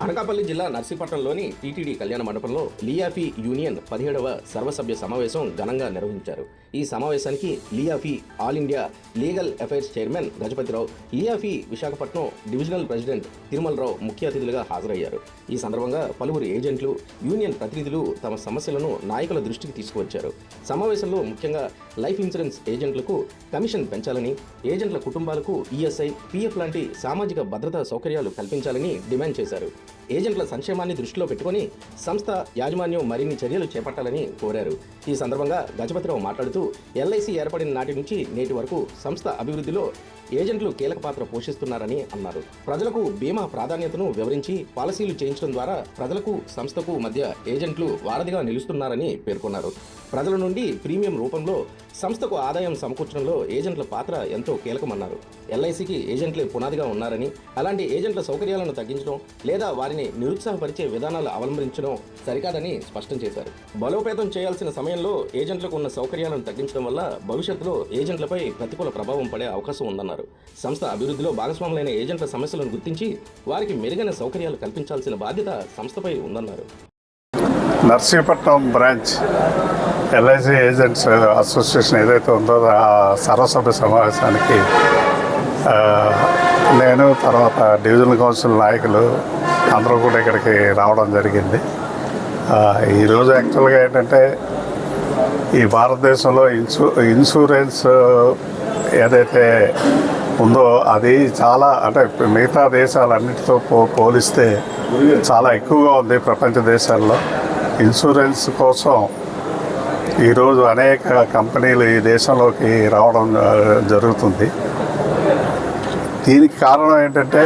అనకాపల్లి జిల్లా నర్సీపట్నంలోని టీటీడీ కళ్యాణ మండపంలో లియాఫీ యూనియన్ 17వ సర్వసభ్య సమావేశం ఘనంగా నిర్వహించారు. ఈ సమావేశానికి లియాఫీ all India legal affairs chairman Gajapathirao, లియాఫీ విశాఖపట్నం డివిజనల్ ప్రెసిడెంట్ తిరుమలరావు ముఖ్య అతిథులుగా హాజరయ్యారు. ఈ సందర్భంగా పలువురు ఏజెంట్లు, యూనియన్ ప్రతినిధులు తమ సమస్యలను నాయకుల దృష్టికి తీసుకువచ్చారు. సమావేశంలో ముఖ్యంగా లైఫ్ ఇన్సూరెన్స్ ఏజెంట్లకు కమిషన్ పెంచాలని, ఏజెంట్ల కుటుంబాలకు ఈఎస్ఐ, పీఎఫ్ లాంటి సామాజిక భద్రతా సౌకర్యాలు కల్పించాలని డిమాండ్ చేశారు. ఏజెంట్ల సంక్షేమాన్ని దృష్టిలో పెట్టుకుని సంస్థ యాజమాన్యం మరిన్ని చర్యలు చేపట్టాలని కోరారు. ఈ సందర్భంగా గజపతిరావు మాట్లాడుతూ ఎల్ఐసి ఏర్పడిన నాటి నుంచి నేటి వరకు సంస్థ అభివృద్ధిలో ఏజెంట్లు కీలక పాత్ర పోషిస్తున్నారని అన్నారు. ప్రజలకు బీమా ప్రాధాన్యతను వివరించి పాలసీలు చేయించడం ద్వారా ప్రజలకు, సంస్థకు మధ్య ఏజెంట్లు వారధిగా నిలుస్తున్నారని పేర్కొన్నారు. ప్రజల నుండి ప్రీమియం రూపంలో సంస్థకు ఆదాయం సమకూర్చడంలో ఏజెంట్ల పాత్ర ఎంతో కీలకమన్నారు. ఎల్ఐసికి ఏజెంట్లే పునాదిగా ఉన్నారని, అలాంటి ఏజెంట్ల సౌకర్యాలను తగ్గించడం లేదా వారిని నిరుత్సాహపరిచే విధానాలు అవలంబించడం సరికాదని స్పష్టం చేశారు. బలోపేతం చేయాల్సిన సమయంలో ఏజెంట్లకు ఉన్న సౌకర్యాలను తగ్గించడం వల్ల భవిష్యత్తులో ఏజెంట్లపై ప్రతికూల ప్రభావం పడే అవకాశం ఉందన్నారు. సంస్థ అభివృద్ధిలో భాగస్వాములైన ఏజెంట్ల సమస్యలను గుర్తించి వారికి మెరుగైన సౌకర్యాలు కల్పించాల్సిన బాధ్యత సంస్థపై ఉందన్నారు. Narsipatnam branch LIC agents association ఏదైతే ఉందో ఆ సర్వసభ్య సమావేశానికి నేను, తర్వాత డివిజనల్ కౌన్సిల్ నాయకులు అందరూ కూడా ఇక్కడికి రావడం జరిగింది. ఈరోజు యాక్చువల్గా ఏంటంటే ఈ భారతదేశంలో ఇన్సూరెన్స్ ఏదైతే ఉందో అది చాలా, అంటే మిగతా దేశాలన్నిటితో పోలిస్తే చాలా ఎక్కువగా ఉంది ప్రపంచ దేశాల్లో. ఇన్సూరెన్స్ కోసం ఈరోజు అనేక కంపెనీలు ఈ దేశంలోకి రావడం జరుగుతుంది. దీనికి కారణం ఏంటంటే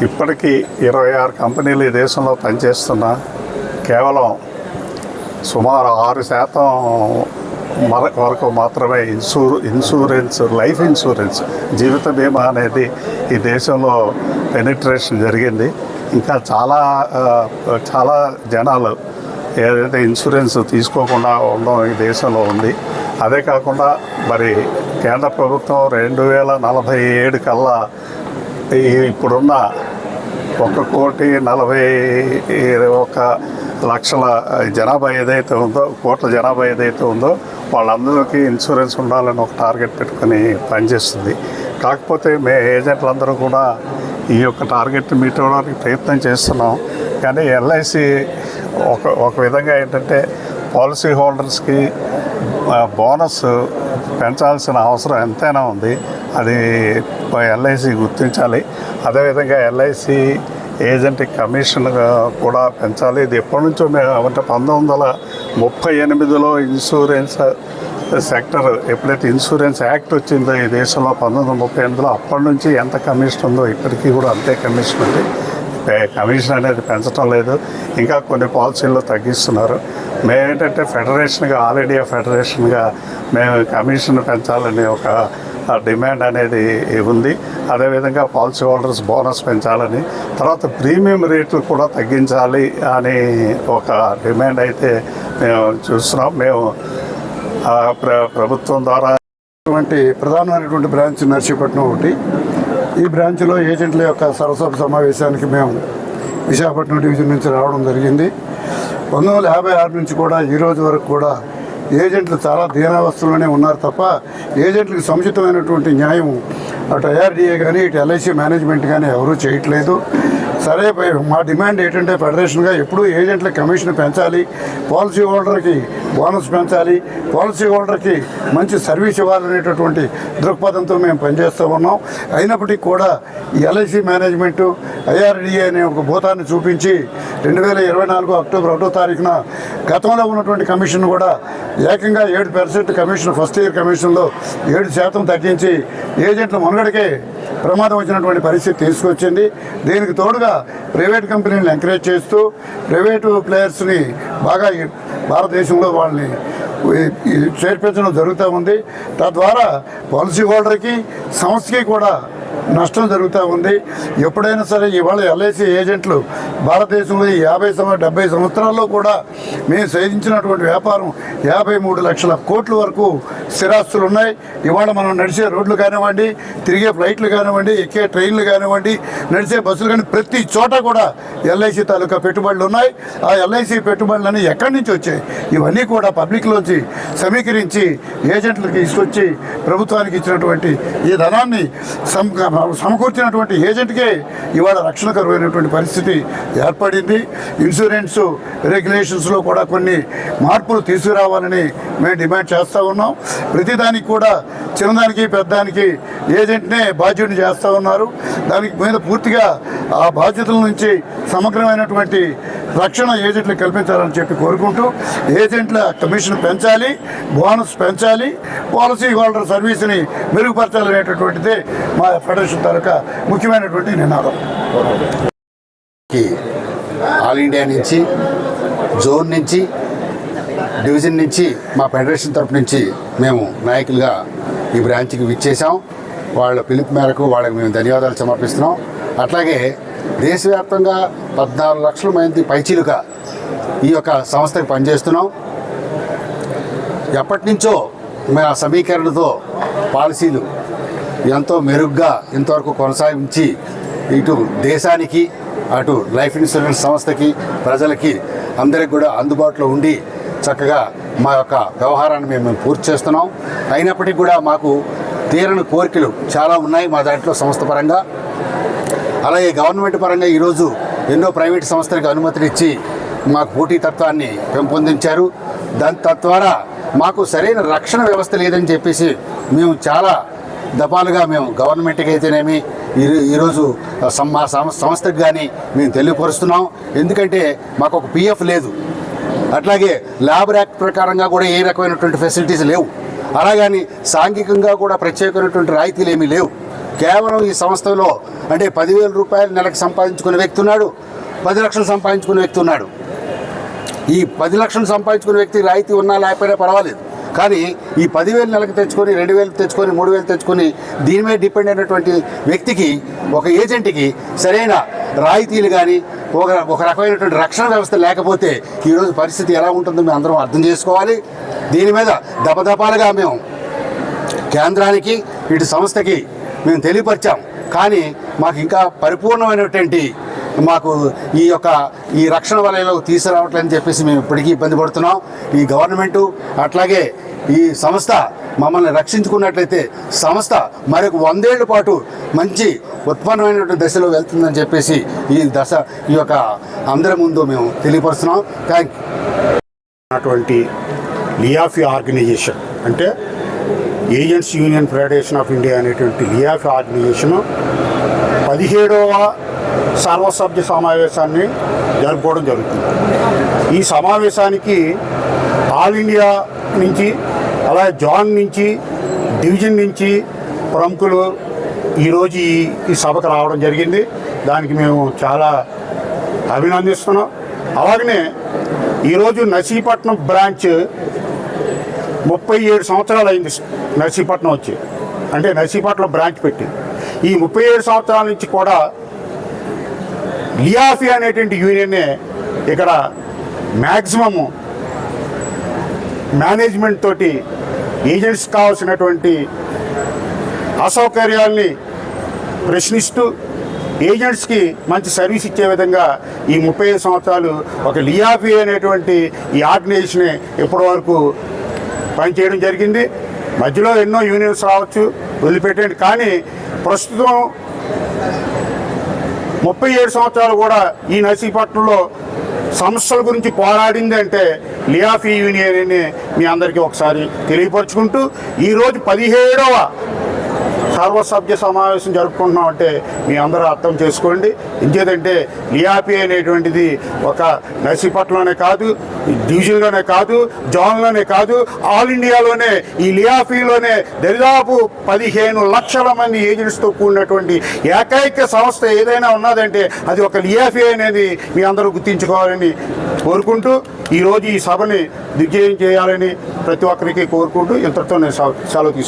ఇప్పటికీ 26 కంపెనీలు ఈ దేశంలో పనిచేస్తున్నా కేవలం సుమారు 6% వరకు మాత్రమే ఇన్సూరెన్స్, లైఫ్ ఇన్సూరెన్స్, జీవిత బీమా అనేది ఈ దేశంలో పెనిట్రేషన్ జరిగింది. ఇంకా చాలా జనాలు ఏదైతే ఇన్సూరెన్స్ తీసుకోకుండా ఉండడం ఈ దేశంలో ఉంది. అదే కాకుండా మరి కేంద్ర ప్రభుత్వం 2047 కల్లా ఇప్పుడున్న 1,40,00,000 జనాభా ఏదైతే ఉందో, కోట్ల జనాభా ఏదైతే ఉందో వాళ్ళందరికీ ఇన్సూరెన్స్ ఉండాలని ఒక టార్గెట్ పెట్టుకొని పనిచేస్తుంది. కాకపోతే ఏజెంట్లందరూ కూడా ఈ యొక్క టార్గెట్ మీట్ అవ్వడానికి ప్రయత్నం చేస్తున్నాం. కానీ ఎల్ఐసి ఒక విధంగా ఏంటంటే పాలసీ హోల్డర్స్కి బోనస్ పెంచాల్సిన అవసరం ఎంతైనా ఉంది. అది ఎల్ఐసి గుర్తించాలి. అదేవిధంగా ఎల్ఐసి ఏజెంట్ కమిషన్ కూడా పెంచాలి. ఇది ఎప్పటి నుంచో అంటే 1938లో ఇన్సూరెన్స్ సెక్టర్, ఎప్పుడైతే ఇన్సూరెన్స్ యాక్ట్ వచ్చిందో ఈ దేశంలో 1938లో, అప్పటి నుంచి ఎంత కమిషన్ ఉందో ఇప్పటికీ కూడా అంతే కమిషన్ ఉంది. కమిషన్ అనేది పెంచడం లేదు, ఇంకా కొన్ని పాలసీల్లో తగ్గిస్తున్నారు. మేమేంటంటే ఫెడరేషన్గా, ఆల్ ఇండియా ఫెడరేషన్గా మేము కమిషన్ పెంచాలని ఒక డిమాండ్ అనేది ఉంది. అదేవిధంగా పాలసీ హోల్డర్స్ బోనస్ పెంచాలని, తర్వాత ప్రీమియం రేట్లు కూడా తగ్గించాలి అని ఒక డిమాండ్ అయితే మేము చూస్తున్నాం. మేము ప్రభుత్వం ద్వారా ప్రధానమైనటువంటి బ్రాంచ్ నర్సీపట్నం ఒకటి. ఈ బ్రాంచ్లో ఏజెంట్ల యొక్క సర్వసభ సమావేశానికి మేము విశాఖపట్నం డివిజన్ నుంచి రావడం జరిగింది. 1956 నుంచి కూడా ఈ రోజు వరకు కూడా ఏజెంట్లు చాలా దీనావస్థలోనే ఉన్నారు తప్ప ఏజెంట్లకు సముచితమైనటువంటి న్యాయం అటు ఐఆర్డీఏ కానీ ఇటు ఎల్ఐసి మేనేజ్మెంట్ కానీ ఎవరూ చేయట్లేదు. సరే, మా డిమాండ్ ఏంటంటే ఫెడరేషన్గా ఎప్పుడూ ఏజెంట్ల కమిషన్ పెంచాలి, పాలసీ హోల్డర్కి బోనస్ పెంచాలి, పాలసీ హోల్డర్కి మంచి సర్వీస్ ఇవ్వాలనేటటువంటి దృక్పథంతో మేము పనిచేస్తూ ఉన్నాం. అయినప్పటికీ కూడా ఈ ఎల్ఐసి మేనేజ్మెంటు ఐఆర్డీఏ అనే ఒక భూతాన్ని చూపించి 2024 అక్టోబర్ 1వ తారీఖున గతంలో ఉన్నటువంటి కమిషన్ కూడా ఏకంగా 7% కమిషన్, ఫస్ట్ ఇయర్ కమిషన్లో 7% తగ్గించి ఏజెంట్ల మనుగడకే ప్రమాదం వచ్చినటువంటి పరిస్థితి తీసుకొచ్చింది. దీనికి తోడుగా ప్రైవేట్ కంపెనీలను ఎంకరేజ్ చేస్తూ ప్రైవేటు ప్లేయర్స్ని బాగా భారతదేశంలో వాళ్ళని చేర్పించడం జరుగుతూ ఉంది. తద్వారా పాలసీ హోల్డర్కి, సంస్థకి కూడా నష్టం జరుగుతూ ఉంది. ఎప్పుడైనా సరే ఇవాళ ఎల్ఐసి ఏజెంట్లు భారతదేశంలో ఈ 70 సంవత్సరాల్లో కూడా మేము సాధించినటువంటి వ్యాపారం 53 లక్షల కోట్ల వరకు స్థిరాస్తులు ఉన్నాయి. ఇవాళ మనం నడిచే రోడ్లు కానివ్వండి, తిరిగే ఫ్లైట్లు కానివ్వండి, ఎక్కే ట్రైన్లు కానివ్వండి, నడిచే బస్సులు కానీ ప్రతి చోట కూడా ఎల్ఐసి తాలూకా పెట్టుబడులు ఉన్నాయి. ఆ ఎల్ఐసి పెట్టుబడులన్నీ ఎక్కడి నుంచి వచ్చాయి? ఇవన్నీ కూడా పబ్లిక్లోంచి సమీకరించి ఏజెంట్లకు తీసుకొచ్చి ప్రభుత్వానికి ఇచ్చినటువంటి ఈ ధనాన్ని సమకూర్చినటువంటి ఏజెంట్కే ఇవాళ రక్షణకరమైనటువంటి పరిస్థితి ఏర్పడింది. ఇన్సూరెన్స్ రెగ్యులేషన్స్లో కూడా కొన్ని మార్పులు తీసుకురావాలని మేము డిమాండ్ చేస్తూ ఉన్నాం. ప్రతిదానికి కూడా చిన్నదానికి పెద్దదానికి ఏజెంట్నే బాధ్యుడిని చేస్తూ ఉన్నారు. దానికి మీద పూర్తిగా ఆ బాధ్యతల నుంచి సమగ్రమైనటువంటి రక్షణ ఏజెంట్లకు కల్పించాలని చెప్పి కోరుకుంటూ ఏజెంట్ల కమిషన్ పెంచాలి, బోనస్ పెంచాలి, పాలసీ హోల్డర్ సర్వీస్ని మెరుగుపరచాలనేటటువంటిదే మా ఫెడరేషన్ తాలూకా ముఖ్యమైనటువంటి నినాదం. ఆల్ ఇండియా నుంచి, జోన్ నుంచి, డివిజన్ నుంచి మా ఫెడరేషన్ తరపు నుంచి మేము నాయకులుగా ఈ బ్రాంచ్కి విచ్చేసాం. వాళ్ళ పిలుపు మేరకు వాళ్ళకి మేము ధన్యవాదాలు సమర్పిస్తున్నాం. అట్లాగే దేశవ్యాప్తంగా 14 లక్షల మంది పైచీలుగా ఈ యొక్క సంస్థకి పనిచేస్తున్నాం. ఎప్పటి నుంచో మా సమీకరణతో పాలసీలు ఎంతో మెరుగ్గా ఇంతవరకు కొనసాగించి ఇటు దేశానికి, అటు లైఫ్ ఇన్సూరెన్స్ సంస్థకి, ప్రజలకి అందరికి కూడా అందుబాటులో ఉండి చక్కగా మా యొక్క వ్యవహారాన్ని మేము పూర్తి చేస్తున్నాం. అయినప్పటికీ కూడా మాకు తీరని కోరికలు చాలా ఉన్నాయి మా దాంట్లో సంస్థ పరంగా. అలాగే గవర్నమెంట్ పరంగా ఈరోజు ఎన్నో ప్రైవేట్ సంస్థలకు అనుమతినిచ్చి మాకు పోటీతత్వాన్ని పెంపొందించారు. తద్వారా మాకు సరైన రక్షణ వ్యవస్థ లేదని చెప్పేసి మేము చాలా దఫాలుగా మేము గవర్నమెంట్కి అయితేనేమి ఈరోజు మా సంస్థకు కానీ మేము తెలియపరుస్తున్నాం. ఎందుకంటే మాకు ఒక పిఎఫ్ లేదు, అట్లాగే లేబర్ యాక్ట్ ప్రకారంగా కూడా ఏ రకమైనటువంటి ఫెసిలిటీస్ లేవు, అలాగని సాంఘికంగా కూడా ప్రత్యేకమైనటువంటి రాయితీలు ఏమీ లేవు. కేవలం ఈ సంస్థలో అంటే 10,000 రూపాయలు నెలకు సంపాదించుకునే వ్యక్తి ఉన్నాడు, 10 లక్షలు సంపాదించుకునే వ్యక్తి ఉన్నాడు. ఈ 10 లక్షలు సంపాదించుకునే వ్యక్తి రాయితీ ఉన్నా లేకపోయినా పర్వాలేదు, కానీ ఈ 10,000 నెలకు తెచ్చుకొని 2,000 తెచ్చుకొని 3,000 తెచ్చుకొని దీని మీద డిపెండ్ అయినటువంటి వ్యక్తికి, ఒక ఏజెంట్కి సరైన రాయితీలు కానీ ఒక రకమైనటువంటి రక్షణ వ్యవస్థ లేకపోతే ఈరోజు పరిస్థితి ఎలా ఉంటుందో మేము అందరం అర్థం చేసుకోవాలి. దీని మీద దపదపాలుగా మేము కేంద్రానికి, ఇటు సంస్థకి మేము తెలియపరిచాం. కానీ మాకు ఇంకా పరిపూర్ణమైనటువంటి మాకు ఈ రక్షణ వలయంలో తీసుకురావట్లేదని చెప్పేసి మేము ఇప్పటికీ ఇబ్బంది పడుతున్నాం. ఈ గవర్నమెంటు అట్లాగే ఈ సంస్థ మమ్మల్ని రక్షించుకున్నట్లయితే సంస్థ మరొక 100 ఏళ్ల పాటు మంచి ఉత్పన్నమైనటువంటి దశలో వెళ్తుందని చెప్పేసి ఈ యొక్క అందరి ముందు మేము తెలియపరుస్తున్నాం. Thank you. లియాఫీ ఆర్గనైజేషన్ అంటే agents union federation of India అనేటువంటి లియాఫీ ఆర్గనైజేషను 17వ సర్వసభ్య సమావేశాన్ని జరుపుకోవడం జరుగుతుంది. ఈ సమావేశానికి ఆల్ ఇండియా నుంచి, అలాగే జోన్ నుంచి, డివిజన్ నుంచి ప్రముఖులు ఈరోజు ఈ సభకు రావడం జరిగింది. దానికి మేము చాలా అభినందిస్తున్నాం. అలాగనే ఈరోజు నర్సీపట్నం బ్రాంచ్ 37 సంవత్సరాలు అయింది నర్సీపట్నం వచ్చి, అంటే నర్సీపట్నం బ్రాంచ్ పెట్టి. ఈ 37 సంవత్సరాల నుంచి కూడా లియాఫీ అనేటువంటి యూనియన్నే ఇక్కడ మ్యాక్సిమము మేనేజ్మెంట్ తోటి ఏజెంట్స్ కావాల్సినటువంటి అసౌకర్యాల్ని ప్రశ్నిస్తూ ఏజెంట్స్కి మంచి సర్వీస్ ఇచ్చే విధంగా ఈ 35 సంవత్సరాలు ఒక లియాఫీ అనేటువంటి ఈ ఆర్గనైజేషన్ ఇప్పటివరకు పనిచేయడం జరిగింది. మధ్యలో ఎన్నో యూనియన్స్ రావచ్చు, వదిలిపెట్టండి. కానీ ప్రస్తుతం 37 సంవత్సరాలు కూడా ఈ నర్సీపట్నంలో సమస్యల గురించి పోరాడింది అంటే లియాఫీ యూనియన్ అని మీ అందరికీ ఒకసారి తెలియపరుచుకుంటూ, ఈరోజు 17వ సర్వసభ్య సమావేశం జరుపుకుంటున్నాం అంటే మీ అందరూ అర్థం చేసుకోండి. ఇంకేదంటే లియాఫీ అనేటువంటిది ఒక నర్సీపట్నంలోనే కాదు, డివిజన్లోనే కాదు, జోన్లోనే కాదు, ఆల్ ఇండియాలోనే ఈ లియాఫీలోనే దరిదాపు 15 లక్షల మంది ఏజెంట్స్తో కూడినటువంటి ఏకైక సంస్థ ఏదైనా ఉన్నదంటే అది ఒక లియాఫీ అనేది మీ అందరూ గుర్తించుకోవాలని కోరుకుంటూ, ఈరోజు ఈ సభని దిగ్విజయం చేయాలని ప్రతి ఒక్కరికి కోరుకుంటూ ఇంతటితో నేను సెలవు తీసుకుంటాను.